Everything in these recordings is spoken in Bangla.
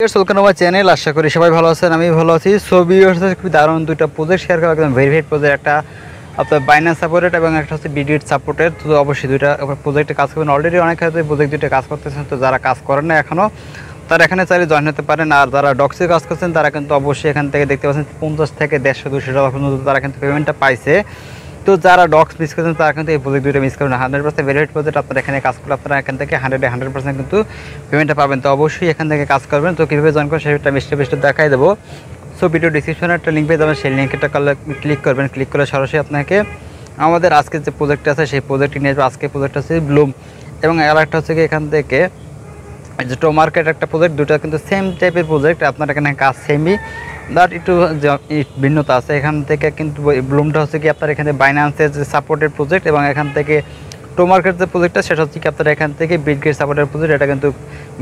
ওয়েলকাম আমার চ্যানেল। আশা করি সবাই ভালো আছেন, আমি ভালো আছি। ছবি খুবই দারুণ দুইটা প্রজেক্ট শেয়ার করা, একদম ভেরিফাইড প্রজেক্ট। একটা আপনার বাইন্যান্স সাপোর্টেড এবং একটা হচ্ছে বিডিট সাপোর্টেড। তো অবশ্যই দুইটা প্রজেক্টে কাজ করবেন। অলরেডি অনেক হয়তো প্রজেক্ট দুইটা কাজ করতেছেন, তো যারা কাজ করেন না এখনও তারা এখানে চাইলে জয়েন হতে পারেন। আর যারা ডক্সে কাজ করছেন তারা কিন্তু অবশ্যই এখান থেকে দেখতে পাচ্ছেন 50 থেকে 150-200 টাকা পর্যন্ত তারা কিন্তু পেমেন্টটা পাইছে। তো যারা ডক্স মিস করেছেন তারা কিন্তু এই প্রজেক্ট দুইটা মিস করবেন। 100% ভেরিফাইড প্রজেক্ট। আপনারা এখানে কাজ করলে আপনারা এখান থেকে 100% কিন্তু পেমেন্টটা পাবেন। তো অবশ্যই এখান থেকে কাজ করবেন। তো কীভাবে জয়েন করবেন সেটা স্টেপ দেখাই দেবো। সো ভিডিও ডিসক্রিপশনে একটা লিঙ্ক পেয়ে যাবেন, সেই লিঙ্কটা ক্লিক করবেন। ক্লিক করে সরাসরি আপনাকে আমাদের আজকে যে প্রজেক্ট আছে সেই প্রজেক্টটি নিয়ে আসবে। আজকে প্রজেক্ট আছে ব্লুম, এবং আর একটা হচ্ছে কি এখান থেকে যে টো মার্কেট একটা প্রজেক্ট। দুটো কিন্তু সেম টাইপের প্রজেক্ট, আপনার এখানে কাজ সেমই, বাট একটু ভিন্নতা আছে। এখান থেকে কিন্তু ব্লুমটা হচ্ছে কি আপনার এখানে বাইন্যান্সের যে সাপোর্টেড প্রজেক্ট, এবং এখান থেকে টো মার্কেট যে প্রজেক্টটা সেটা হচ্ছে কি আপনার এখান থেকে বিটগেট সাপোর্টেড প্রজেক্ট। এটা কিন্তু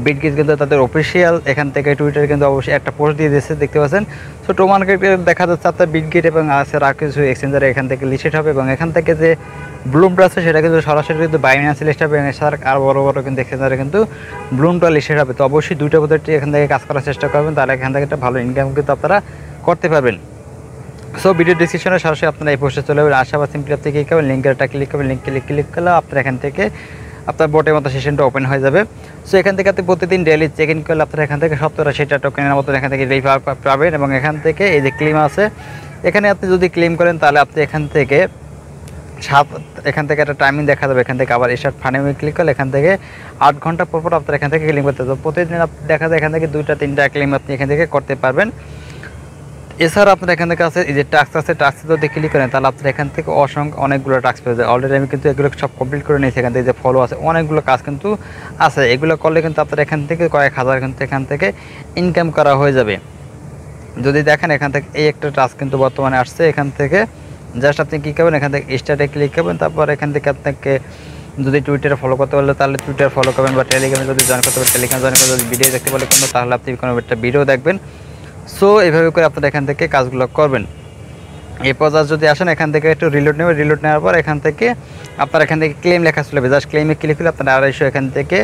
বিটগেট কিন্তু তাদের অফিসিয়াল এখান থেকে টুইটারে কিন্তু অবশ্যই একটা পোস্ট দিয়ে দিয়েছে, দেখতে পাচ্ছেন। সো টো মার্কেট দেখা যাচ্ছে আপনার বিটগেট এবং আছে আর কিছু এক্সচেঞ্জারে এখান থেকে লিস্টেড হবে, এবং এখান থেকে যে ব্লুমটা আছে সেটা কিন্তু সরাসরি কিন্তু বাইন্যান্স লিস্ট হবে, এবং এছাড়া আর বড় বড় কিন্তু এক্সচেঞ্জারে কিন্তু ব্লুমটা লিস্টেড হবে। তো অবশ্যই দুইটা প্রজেক্টই এখান থেকে কাজ করার চেষ্টা করবেন, তাহলে এখান থেকে একটা ভালো ইনকাম কিন্তু আপনারা করতে পারবেন। সো ভিডিও ডিসক্রিপশনে সরাসরি আপনারা এই পোস্টে চলে যাবেন। আশাবাদ সিম্পলি আপনি কী করবেন, লিঙ্কটা ক্লিক করবেন। লিঙ্কে ক্লিক করলে আপনার এখান থেকে আপনার বোটের মতো সেশনটা ওপেন হয়ে যাবে। সো এখান থেকে আপনি প্রতিদিন ডেইলি চেক ইন করলে আপনার এখান থেকে 70-80টা টোকেনের মতো এখান থেকে পাবেন, এবং এখান থেকে এই যে ক্লেম আছে এখানে আপনি যদি ক্লেম করেন তাহলে আপনি এখান থেকে একটা টাইমিং দেখা যাবে। এখান থেকে আবার স্টার্ট ফান্ডে ক্লিক করলে এখান থেকে 8 ঘন্টা পর আপনার এখান থেকে ক্লেম করতে হবে। প্রতিদিন দেখা যায় এখান থেকে 2-3টা ক্লেম আপনি এখান থেকে করতে পারবেন। এছাড়া আপনার এখান থেকে আছে এই যে টাস্ক আছে, টাস্কে যদি ক্লিক করেন তাহলে আপনার এখান থেকে অনেকগুলো টাস্ক পেয়ে যায়। অলরেডি আমি কিন্তু এগুলো সব কমপ্লিট করে নিয়েছি। এখান থেকে যে ফলো আছে অনেকগুলো কাজ কিন্তু আছে, এগুলো করলে কিন্তু আপনার এখান থেকে কয়েক হাজার কিন্তু এখান থেকে ইনকাম করা হয়ে যাবে। যদি দেখেন এখান থেকে এই একটা টাস্ক কিন্তু বর্তমানে আসছে, এখান থেকে জাস্ট আপনি কী করবেন, এখান থেকে স্টার্টে ক্লিক করবেন। তারপর এখান থেকে আপনাকে যদি টুইটারে ফলো করতে পারলে তাহলে টুইটার ফলো করবেন, বা টেলিগ্রামে যদি জয়েন করতে পারেন টেলিগ্রাম জয়েন করে, যদি ভিডিও দেখতে পারলে কোনো তাহলে আপনি কোনো একটা ভিডিও দেখবেন। সো এইভাবে করে আপনারা এখান থেকে কাজগুলো করবেন। এরপর যদি আসেন এখান থেকে একটু রিলোড নেবেন। রিলোড নেওয়ার পর এখান থেকে আপনার এখান থেকে ক্লেম লেখা চলে যাবে। জাস্ট ক্লেমে ক্লিক করলে আপনার 250 এখান থেকে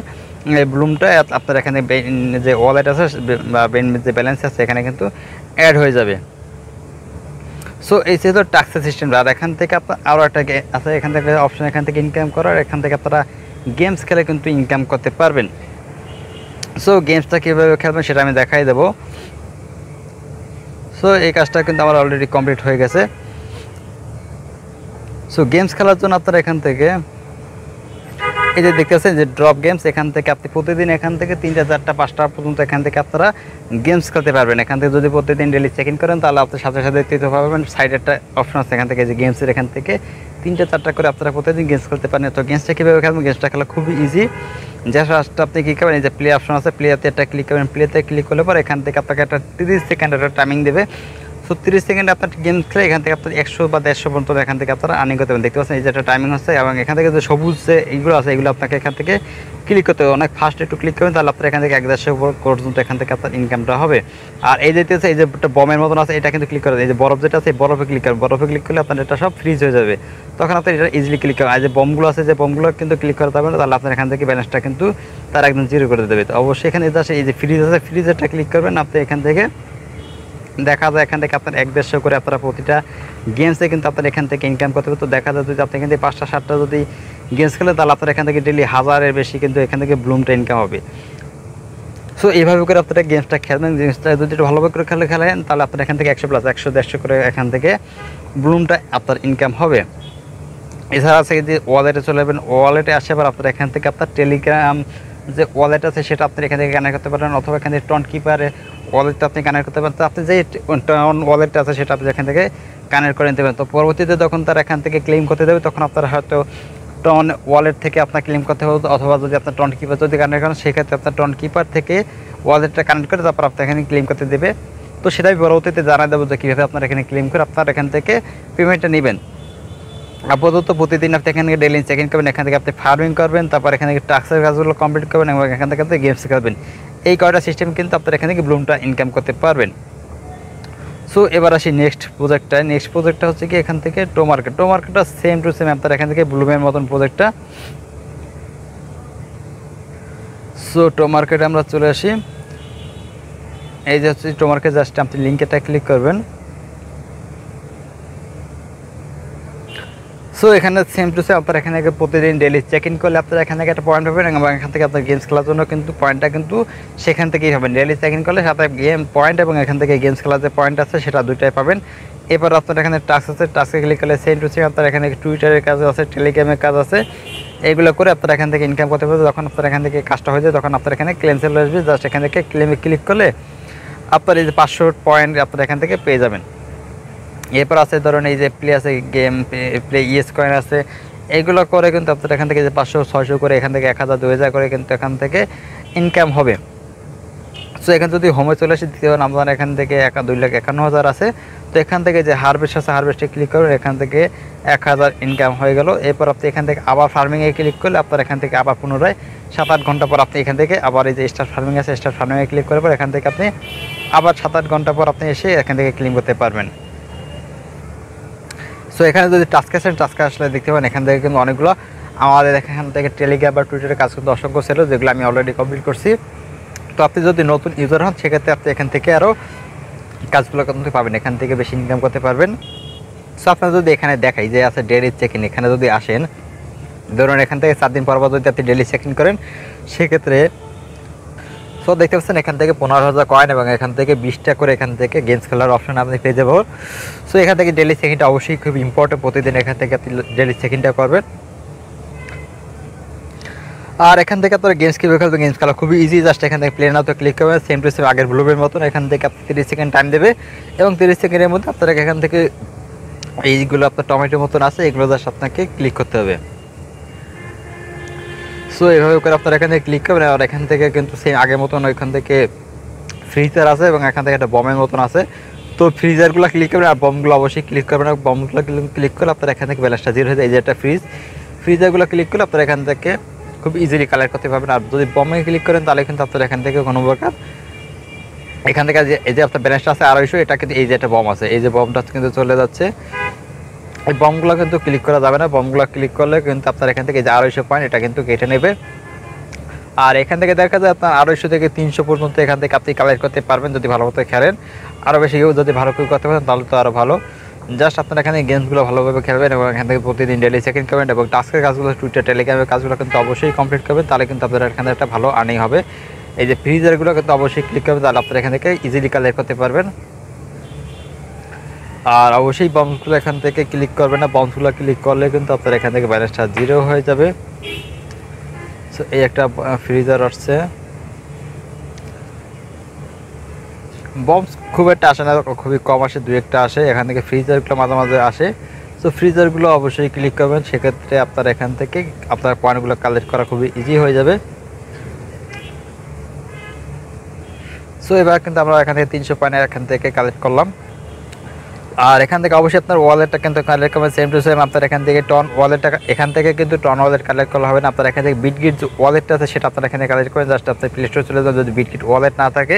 ব্লুমটা আপনার এখানে যে ওয়ালেট আছে বা যে ব্যালেন্স আছে এখানে কিন্তু অ্যাড হয়ে যাবে। সো এই যেহেতু টাক্সের সিস্টেম, আর এখান থেকে আপনার আরও একটা আছে, এখান থেকে অপশন এখান থেকে ইনকাম করার, এখান থেকে আপনারা গেমস খেলে কিন্তু ইনকাম করতে পারবেন। সো গেমসটা কীভাবে খেলবেন সেটা আমি দেখাই দেবো। সো এই কাজটা কিন্তু আমার অলরেডি কমপ্লিট হয়ে গেছে। সো গেমস খেলার জন্য আপনারা এখান থেকে এই যে দেখতেছেন যে ড্রপ গেমস, এখান থেকে আপনি প্রতিদিন এখান থেকে 3টা 4টা 5টা পর্যন্ত এখান থেকে আপনারা গেমস খেলতে পারবেন। এখান থেকে যদি প্রতিদিন ডেলি চেক ইন করেন তাহলে আপনি সাথে সাথে দেখতে পারবেন সাইডে একটা অপশন আছে, এখান থেকে যে গেমসের এখান থেকে 3টা 4টা করে আপনারা প্রতিদিন গেমস খেলতে পারেন। তো গেমসটা কীভাবে খেলবেন, গেমসটা খেলা খুবই ইজি। জাস্ট আপনি কী করবেন, এই যে প্লে অপশন আছে, প্লেতে একটা ক্লিক করবেন। প্লেতে ক্লিক করলে পর এখান থেকে আপনাকে একটা 30 সেকেন্ড একটা টাইমিং দেবে। সো 30 সেকেন্ডে আপনার গেম খেলে এখান থেকে আপনার 100 বা 150 পর্যন্ত এখান থেকে আপনারা আর্নিং করতে পারেন। দেখতে পাচ্ছেন এই যে একটা টাইমিং হচ্ছে, এবং এখান থেকে যে সবুজ যে এইগুলো আছে এগুলো আপনাকে এখান থেকে ক্লিক করতে হবে। অনেক ফাস্ট একটু ক্লিক করবেন তাহলে আপনার এখান থেকে 150 পর্যন্ত এখান থেকে আপনার ইনকামটা হবে। আর এই যেতে এই যে একটা বমের মতন আছে এটা কিন্তু ক্লিক করেন, এই যে বরফ যেটা আছে বরফে ক্লিক করেন। বরফে ক্লিক করলে আপনার এটা সব ফ্রিজ হয়ে যাবে, তখন আপনি এটা ইজিলি ক্লিক করেন। আর যে বমগুলো আছে যে বমগুলো কিন্তু ক্লিক করতে পারবেন, তাহলে আপনার এখান থেকে ব্যালেন্সটা কিন্তু তারা একদম জিরো করে দেবে। তো অবশ্যই এখানে এই যে ফ্রিজ আছে, ফ্রিজেরটা ক্লিক করবেন। আপনি এখান থেকে দেখা যায় এখান থেকে আপনার 150 করে আপনারা প্রতিটা গেমসে কিন্তু আপনার এখান থেকে ইনকাম করতে হবে। তো দেখা যায় যদি আপনি এখান থেকে 5টা 7টা যদি গেমস খেলেন তাহলে আপনার এখান থেকে ডেলি 1000-এর বেশি কিন্তু এখান থেকে ব্লুমটা ইনকাম হবে। সো এইভাবে করে আপনারা গেমসটা খেলবেন। গেমসটা যদি একটু ভালোভাবে করে খেলেন তাহলে আপনার এখান থেকে 100+, 100-150 করে এখান থেকে ব্লুমটা আপনার ইনকাম হবে। এছাড়া আছে যে ওয়ালেটে চলে যাবেন। ওয়ালেটে আসে আবার আপনার এখান থেকে আপনার টেলিগ্রাম যে ওয়ালেট আছে সেটা আপনি এখান থেকে কানেক্ট করতে পারেন, অথবা এখান থেকে টন কিপারে ওয়ালেটটা আপনি কানেক্ট করতে পারেন। তো আপনি যে টন ওয়ালেটটা আছে সেটা আপনি এখান থেকে কানেক্ট করে নিতে পারেন। তো পরবর্তীতে যখন তারা এখান থেকে ক্লেম করতে দেবে তখন আপনারা হয়তো টন ওয়ালেট থেকে আপনার ক্লেম করতে হবে, অথবা যদি আপনার টন কিপার যদি কানেক্ট করেন সেক্ষেত্রে আপনার টন কিপার থেকে ওয়ালেটটা কানেক্ট করে তারপর আপনার এখানে ক্লেম করতে দেবে। তো সেটাই পরবর্তীতে জানাই দেবো যে কীভাবে আপনারা এখানে ক্লেম করে আপনার এখান থেকে পেমেন্টটা নেবেন। আপাতত প্রতিদিন আপনি এখান থেকে ডেইলি চেক ইন করবেন, এখান থেকে আপনি ফার্মিং করবেন, তারপর এখান থেকে টাস্কের কাজগুলো কমপ্লিট করবেন, এবং এখান থেকে আপনি গেমস খেলবেন। এই কয়টা সিস্টেম কিন্তু আপনার এখান থেকে ব্লুমটা ইনকাম করতে পারবেন। সো এবার আসি নেক্সট প্রজেক্টটা হচ্ছে কি এখান থেকে টো মার্কেটটা সেম টু সেম আপনার এখান থেকে ব্লুমের মতন প্রজেক্টটা। সো টো মার্কেটে আমরা চলে আসি। এই যে হচ্ছে টোমার্কে জাস্ট আপনি লিঙ্কেটা ক্লিক করবেন। সো এখানে সেম টু সেম আপনারা এখানে প্রতিদিন ডেইলি চেক ইন করলে আপনারা এখান থেকে একটা পয়েন্ট পাবেন এবং এখান থেকে আপনার গেমস খেলার জন্য কিন্তু পয়েন্টটা কিন্তু সেখান থেকেই পাবেন। ডেইলি চেক ইন করলে সাথে গেম পয়েন্ট এবং এখান থেকে গেমস খেলার যে পয়েন্ট আছে সেটা দুইটাই পাবেন। এরপর আপনার এখানে টাস্ক আছে, টাস্কে ক্লিক করলে সেম টু সেম আপনার এখানে টুইটারের কাজ আছে, টেলিগ্রামের কাজ আছে, এইগুলো করে আপনারা এখান থেকে ইনকাম করতে পারবেন। যখন আপনার এখান থেকে কাজটা হয়ে যায় তখন আপনার এখানে ক্লেম চলে আসবে, জাস্ট এখান থেকে ক্লেমে ক্লিক করলে আপনার এই যে 500 পয়েন্ট আপনারা এখান থেকে পেয়ে যাবেন। এরপর আছে ধরুন এই যে প্লে আছে, গেম প্লে ইএস কয়েন আছে, এইগুলো করে কিন্তু আপনার এখান থেকে যে 500 600 করে এখান থেকে 1000 2000 করে কিন্তু এখান থেকে ইনকাম হবে। সো এখানে যদি হোমে চলে আসে দ্বিতীয় নাম্বার এখান থেকে 2,51,000 আছে। তো এখান থেকে যে হারভেস্ট আছে হারভেস্টে ক্লিক করুন, এখান থেকে 1000 ইনকাম হয়ে গেল। এরপর আপনি এখান থেকে আবার ফার্মিংয়ে ক্লিক করলে আপনার এখান থেকে আবার পুনরায় 7-8 ঘন্টা পর আপনি এখান থেকে আবার এই যে স্টার ফার্মিং আছে স্টার ফার্মিংয়ে ক্লিক করার পর এখান থেকে আপনি আবার 7-8 ঘন্টা পর আপনি এসে এখান থেকে ক্লেম করতে পারবেন। সো এখানে যদি টাস্কে আসেন, টাস্কে আসলে দেখতে পাবেন এখান থেকে কিন্তু অনেকগুলো আমাদের এখান থেকে টেলিগ্রাম বা টুইটারের কাজ কিন্তু অসংখ্য ছিল, যেগুলো আমি অলরেডি কমপ্লিট করছি। তো আপনি যদি নতুন ইউজার হন সেক্ষেত্রে আপনি এখান থেকে আরও কাজগুলো করতে পারবেন, এখান থেকে বেশি ইনকাম করতে পারবেন। সো আপনার যদি এখানে দেখাই যে আছে ডেইলি চেক ইন, এখানে যদি আসেন ধরুন এখান থেকে 4 দিন পর যদি আপনি ডেইলি চেক ইন করেন সেক্ষেত্রে সো দেখতে পাচ্ছেন এখান থেকে 15,000 কয়েন এবং এখান থেকে 20টা করে এখান থেকে গেমস খেলার অপশন আপনি পেয়ে যাবেন। সো এখান থেকে ডেইলি চেক ইনটা অবশ্যই খুব ইম্পর্টেন্ট, প্রতিদিন এখান থেকে আপনি ডেইলি চেক ইনটা করবেন। আর এখান থেকে আপনারা গেমস কীভাবে খেলবেন, গেমস খেলা খুবই ইজি, জাস্ট এখান থেকে প্লে নাও তো ক্লিক করবেন, সেম টু সেম আগের ব্লুবের মতন এখান থেকে আপনি 30 সেকেন্ড টাইম দেবে এবং 30 সেকেন্ডের মধ্যে আপনারা এখান থেকে এইগুলো আপনার টমেটোর মতন আছে এগুলো জাস্ট আপনাকে ক্লিক করতে হবে। সো এইভাবে করে আপনারা এখানে ক্লিক করবেন আর এখান থেকে কিন্তু সেম আগের মতন ওইখান থেকে ফ্রিজার আছে এবং এখান থেকে একটা বমের মতন আছে। তো ফ্রিজারগুলো ক্লিক করবেন আর বমগুলো অবশ্যই ক্লিক করবেন, আর বমগুলো ক্লিক করলে আপনারা এখান থেকে ব্যালেন্সটা 0 হয়ে যায়। এই যে একটা ফ্রিজারগুলো ক্লিক করলে আপনারা এখান থেকে খুব ইজিলি কালেক্ট করতে পারবেন। আর যদি বমে ক্লিক করেন তাহলে কিন্তু আপনারা এখান থেকে কোনো প্রকার এখান থেকে এই যে আপনার ব্যালেন্সটা আছে 250, এটা কিন্তু এই যে একটা বম আছে, এই যে বমটা কিন্তু চলে যাচ্ছে। এই বমগুলো কিন্তু ক্লিক করা যাবে না, বমগুলো ক্লিক করলে কিন্তু আপনার এখান থেকে যে 250 পয়েন্ট এটা কিন্তু কেটে নেবে। আর এখান থেকে দেখা যায় আপনার 250 থেকে 300 পর্যন্ত এখান থেকে আপনি কালেক্ট করতে পারবেন যদি ভালো মতো খেলেন। আরও বেশি কেউ যদি ভালো করে করতে পারেন তাহলে তো আরও ভালো। জাস্ট আপনারা এখানে গেমসগুলো ভালোভাবে খেলবেন এবং এখান থেকে প্রতিদিন ডেইলি চেক ইন করবেন এবং টাস্কের কাজগুলো টুইটার টেলিগ্রামের কাজগুলো কিন্তু অবশ্যই কমপ্লিট করবেন, তাহলে কিন্তু আপনারা এখানে একটা ভালো আর্নিং হবে। এই যে ফ্রিজারগুলো কিন্তু অবশ্যই ক্লিক করবেন, তাহলে আপনারা এখান থেকে ইজিলি কালেক্ট করতে পারবেন। আর অবশ্যই বম্বসগুলো এখান থেকে ক্লিক করবেন না, বম্বসগুলো ক্লিক করলে কিন্তু আপনার এখান থেকে ব্যালেন্সটা 0 হয়ে যাবে। সো এই একটা ফ্রিজার আসছে, বম্বস খুব একটা আসে না, খুবই কম আসে, 2-1টা আসে। এখান থেকে ফ্রিজারগুলো মাঝে মাঝে আসে। সো ফ্রিজারগুলো অবশ্যই ক্লিক করবেন, সেক্ষেত্রে আপনার এখান থেকে আপনার পয়েন্টগুলো কালেক্ট করা খুবই ইজি হয়ে যাবে। সো এবার কিন্তু আমরা এখান থেকে 300 পয়েন্ট এখান থেকে কালেক্ট করলাম। আর এখান থেকে অবশ্যই আপনার ওয়ালেটটা কিন্তু কালেক্ট করবেন, সেম টু সেম আপনার এখান থেকে টন ওয়ালেটটা, এখান থেকে কিন্তু টন ওয়ালেট কালেক্ট করা হবে না। আপনার এখান থেকে বিটগিট যে ওয়ালেটটা আছে সেটা আপনার এখানে কালেক্ট করেন, জাস্ট আপনি প্লে স্টোর চলে যান। যদি বিটগিট ওয়ালেট না থাকে,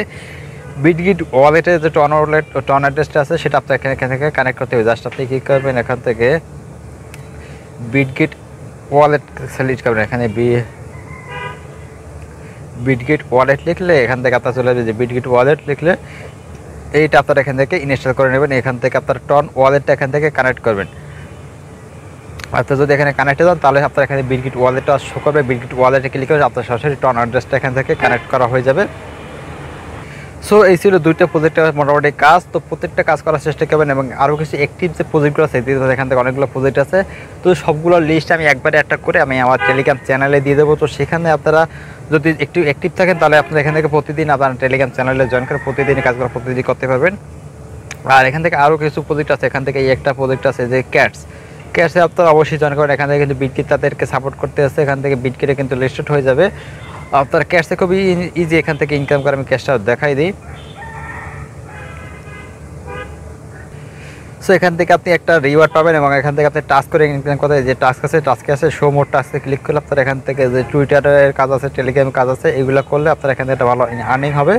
বিটগিট ওয়ালেটের যে টন ওয়ালেট টন অ্যাড্রেসটা আছে সেটা আপনার এখান থেকে কানেক্ট করতে হবে। জাস্ট আপনি কী করবেন, এখান থেকে বিটগিট ওয়ালেট সিলেক্ট করবেন, এখানে বিটগিট ওয়ালেট লিখলে এখান থেকে আপনার চলে যাবে যে বিটগিট ওয়ালেট লিখলে এইটা আপনারা এখান থেকে ইনস্টল করে নেবেন। এখান থেকে আপনার টন ওয়ালেটটা এখান থেকে কানেক্ট করবেন। আপনার যদি এখানে কানেক্ট হন তাহলে আপনার এখানে বিটগিট ওয়ালেটটা শো করবে, বিটগিট ওয়ালেটে ক্লিক করে আপনার সরাসরি টন অ্যাড্রেসটা এখান থেকে কানেক্ট করা হয়ে যাবে। সো এই ছিল 2টা প্রজেক্টের মোটামুটি কাজ। তো প্রত্যেকটা কাজ করার চেষ্টা করবেন এবং আরও কিছু অ্যাক্টিভ যে প্রজেক্টগুলো আছে এখান থেকে অনেকগুলো প্রজেক্ট আছে। তো সবগুলো লিস্ট আমি একবারে একটা করে আমি আমার টেলিগ্রাম চ্যানেলে দিয়ে দেবো। তো সেখানে আপনারা যদি একটু অ্যাক্টিভ থাকেন তাহলে আপনারা এখান থেকে প্রতিদিন আপনার টেলিগ্রাম চ্যানেলে জয়েন করে প্রতিদিন কাজগুলো প্রতিদিন করতে পারবেন। আর এখান থেকে আরও কিছু প্রজেক্ট আছে, এখান থেকে এই একটা প্রজেক্ট আছে যে ক্যাটসে আপনারা অবশ্যই জয়েন করেন। এখান থেকে কিন্তু বিটকিট তাদেরকে সাপোর্ট করতে আসছে, এখান থেকে বিটকিটে কিন্তু লিস্টেড হয়ে যাবে। আপনার ক্যাটসে খুবই ইজি এখান থেকে ইনকাম করে, আমি ক্যাশটা দেখাই দিই। সো এখান থেকে আপনি একটা রিওয়ার্ড পাবেন এবং এখান থেকে আপনি টাস্ক করে ইনকাম করতে, যে টাস্ক আছে শো মোর টাস্কে ক্লিক করলে আপনার এখান থেকে যে টুইটারের কাজ আছে টেলিগ্রামের কাজ আছে এগুলো করলে আপনার এখান থেকে একটা ভালো আর্নিং হবে।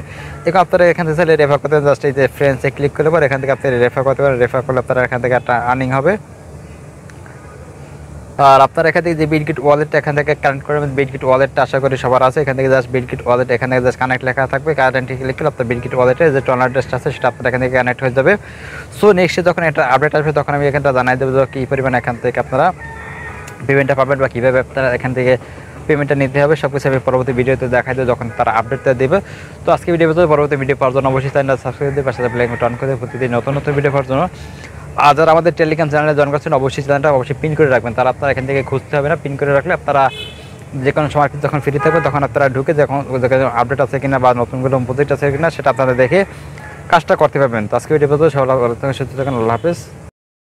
এবং আপনারা এখান থেকে চাইলে রেফার করতে জাস্ট এই যে ফ্রেন্ডসে ক্লিক করলে পর এখান থেকে আপনি রেফার করতে পারেন, রেফার করলে আপনারা এখান থেকে একটা আর্নিং হবে। আর আপনার এখান থেকে যে বিটগেট ওয়ালেটটা এখান থেকে কানেক্ট করবেন, বিটগেট ওয়ালেটটা আশা করি সবার আছে। এখান থেকে জাস্ট বিটগেট ওয়ালেট এখান থেকে জাস্ট কানেক্ট লেখা থাকবে, কানেক্টে ক্লিক করলে আপনার বিটগেট ওয়ালেটে যে টন অ্যাড্রেসটা আছে সেটা আপনার এখান থেকে কানেক্ট হয়ে যাবে। সো নেক্সটে যখন এটা আপডেট আসবে তখন আমি এখানটা জানাই দেবো যে কী পরিমাণ এখান থেকে আপনারা পেমেন্টটা পাবেন বা কীভাবে আপনারা এখান থেকে পেমেন্টটা নিতে হবে, সব কিছু আমি পরবর্তী ভিডিওতে দেখাই দেবো যখন তারা আপডেটটা দেবে। তো আজকে ভিডিও পরবর্তী ভিডিও পাওয়ার জন্য অবশ্যই চ্যানেলটা সাবস্ক্রাইব দিয়ে পাশে বেল আইকনটা অন করে প্রতিদিন নতুন নতুন ভিডিও পাওয়ার জন্য আর যারা আমাদের টেলিগ্রাম চ্যানেলে জয়েন করছেন অবশ্যই চ্যানেলটা অবশ্যই পিন করে রাখবেন, তারা আপনারা এখান থেকে খুঁজতে হবে না, পিন করে রাখলে আপনারা যে কোনো সময় যখন ফ্রি থাকবে তখন আপনারা ঢুকে যখন আপডেট আছে কিনা বা নতুন কোনো প্রজেক্ট আছে কিনা সেটা আপনারা দেখে কাজটা করতে পারবেন। তো আজকে ভিডিও সবাই সুস্থ থাকুন, আল্লাহ হাফেজ।